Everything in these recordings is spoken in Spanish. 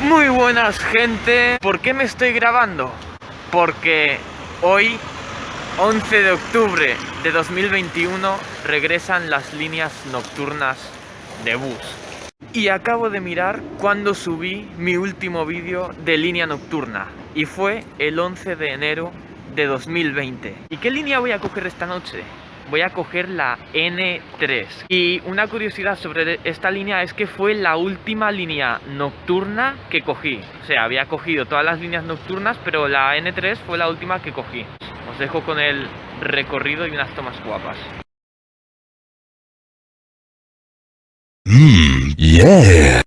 Muy buenas, gente. ¿Por qué me estoy grabando? Porque hoy, 11 de octubre de 2021, regresan las líneas nocturnas de bus. Y acabo de mirar cuando subí mi último vídeo de línea nocturna. Y fue el 11 de enero de 2020. ¿Y qué línea voy a coger esta noche? Voy a coger la N3. Y una curiosidad sobre esta línea es que fue la última línea nocturna que cogí. O sea, había cogido todas las líneas nocturnas, pero la N3 fue la última que cogí. Os dejo con el recorrido y unas tomas guapas. Yeah.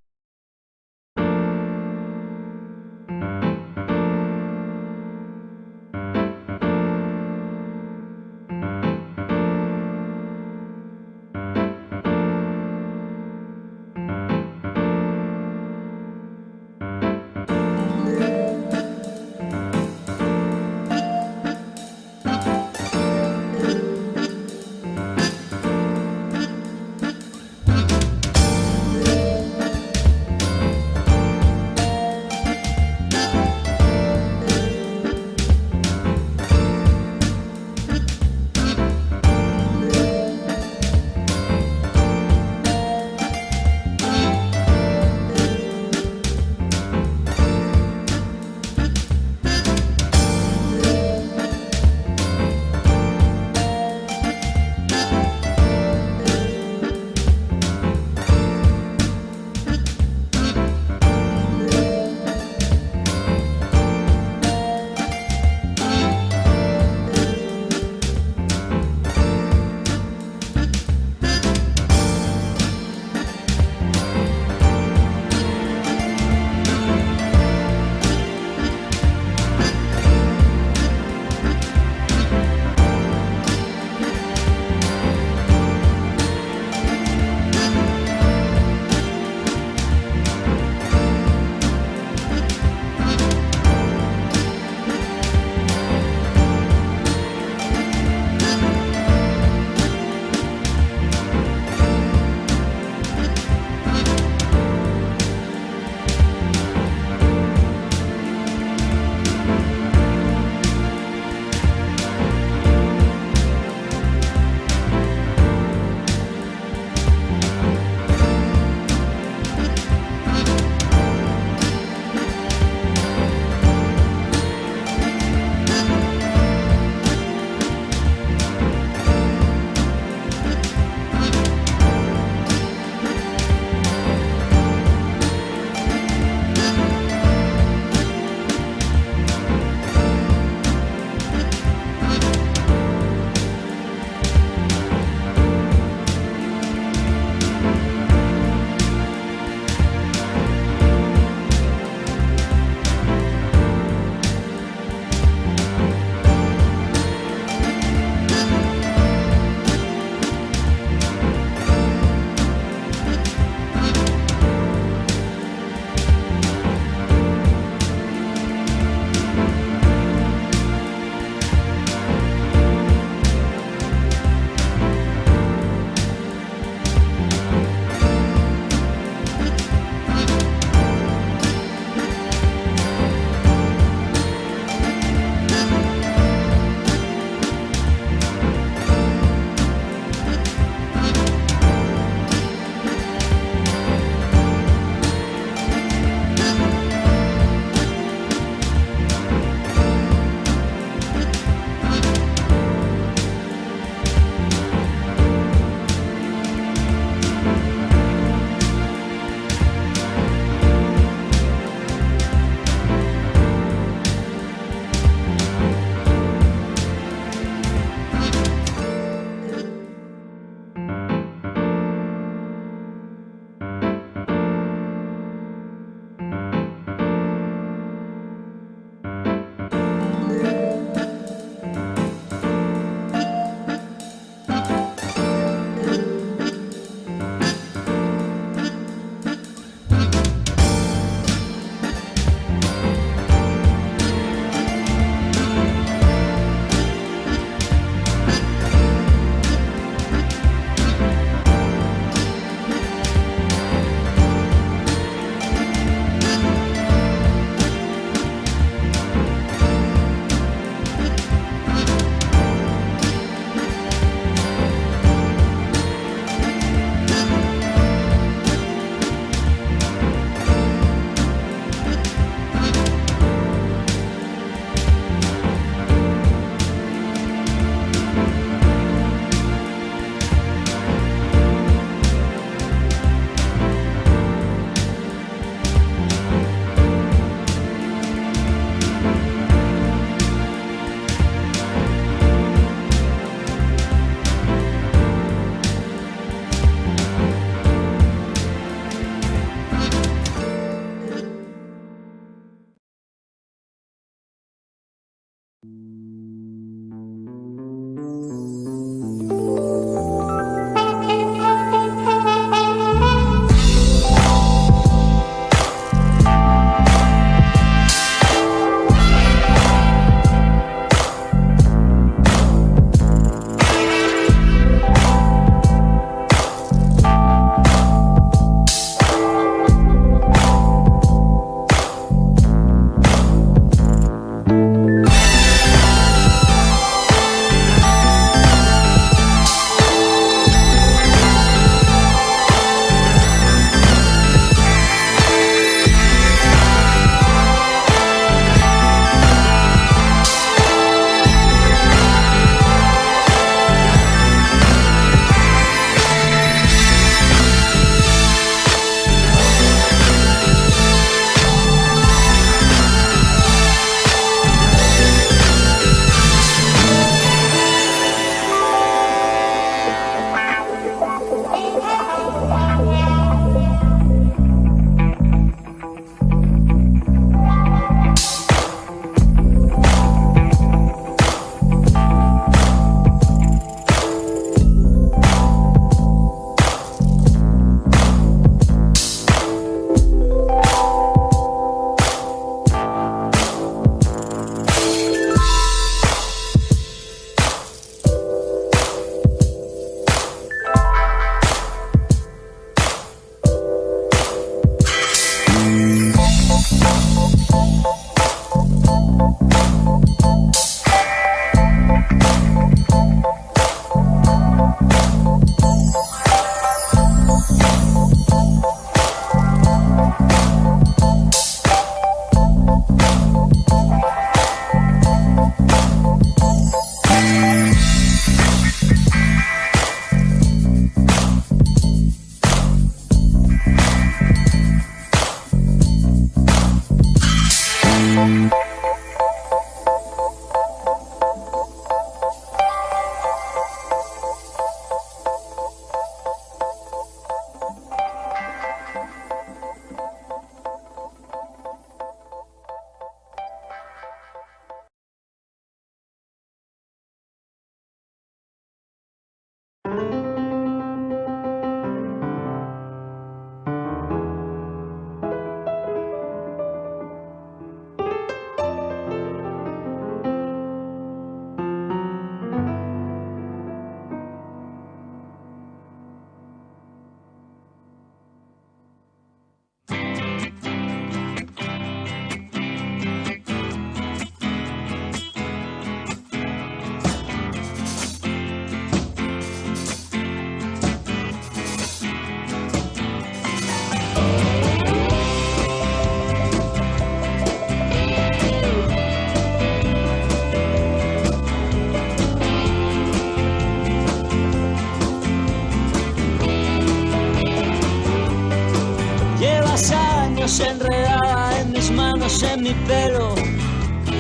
Enredada en mis manos, en mi pelo,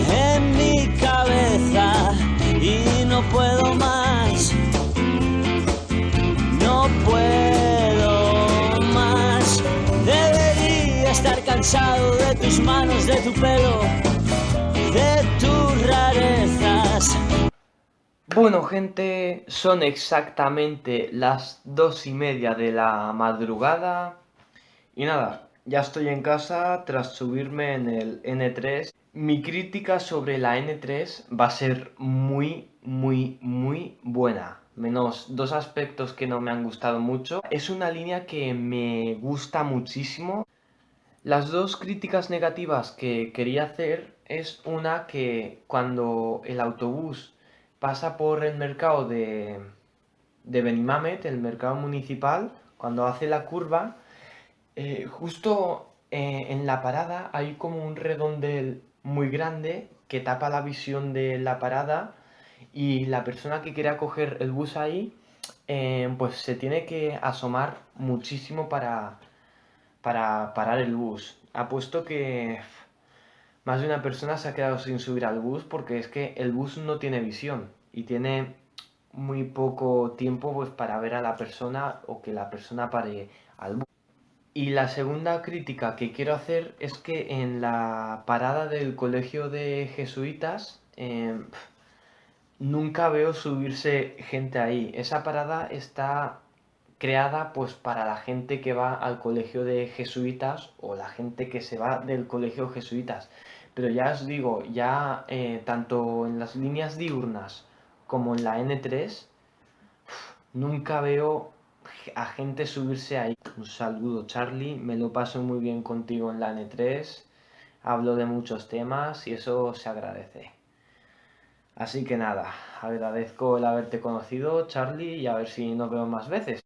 en mi cabeza, y no puedo más, no puedo más. Debería estar cansado de tus manos, de tu pelo, de tus rarezas. Bueno, gente, son exactamente las 2:30 de la madrugada y nada, ya estoy en casa tras subirme en el N3. Mi crítica sobre la N3 va a ser muy buena, menos dos aspectos que no me han gustado mucho. Es una línea que me gusta muchísimo. Las dos críticas negativas que quería hacer es una que cuando el autobús pasa por el mercado de Benimamet, el mercado municipal, cuando hace la curva, justo en la parada hay como un redondel muy grande que tapa la visión de la parada y la persona que quiera coger el bus ahí, pues se tiene que asomar muchísimo para parar el bus. Apuesto que más de una persona se ha quedado sin subir al bus porque es que el bus no tiene visión y tiene muy poco tiempo pues para ver a la persona o que la persona pare al bus. Y la segunda crítica que quiero hacer es que en la parada del colegio de jesuitas nunca veo subirse gente ahí. Esa parada está creada pues para la gente que va al colegio de jesuitas o la gente que se va del colegio jesuitas. Pero ya os digo, ya tanto en las líneas diurnas como en la N3, nunca veo a gente subirse ahí. Un saludo, Charlie, me lo paso muy bien contigo en la N3, hablo de muchos temas y eso se agradece. Así que nada, agradezco el haberte conocido, Charlie, y a ver si nos vemos más veces.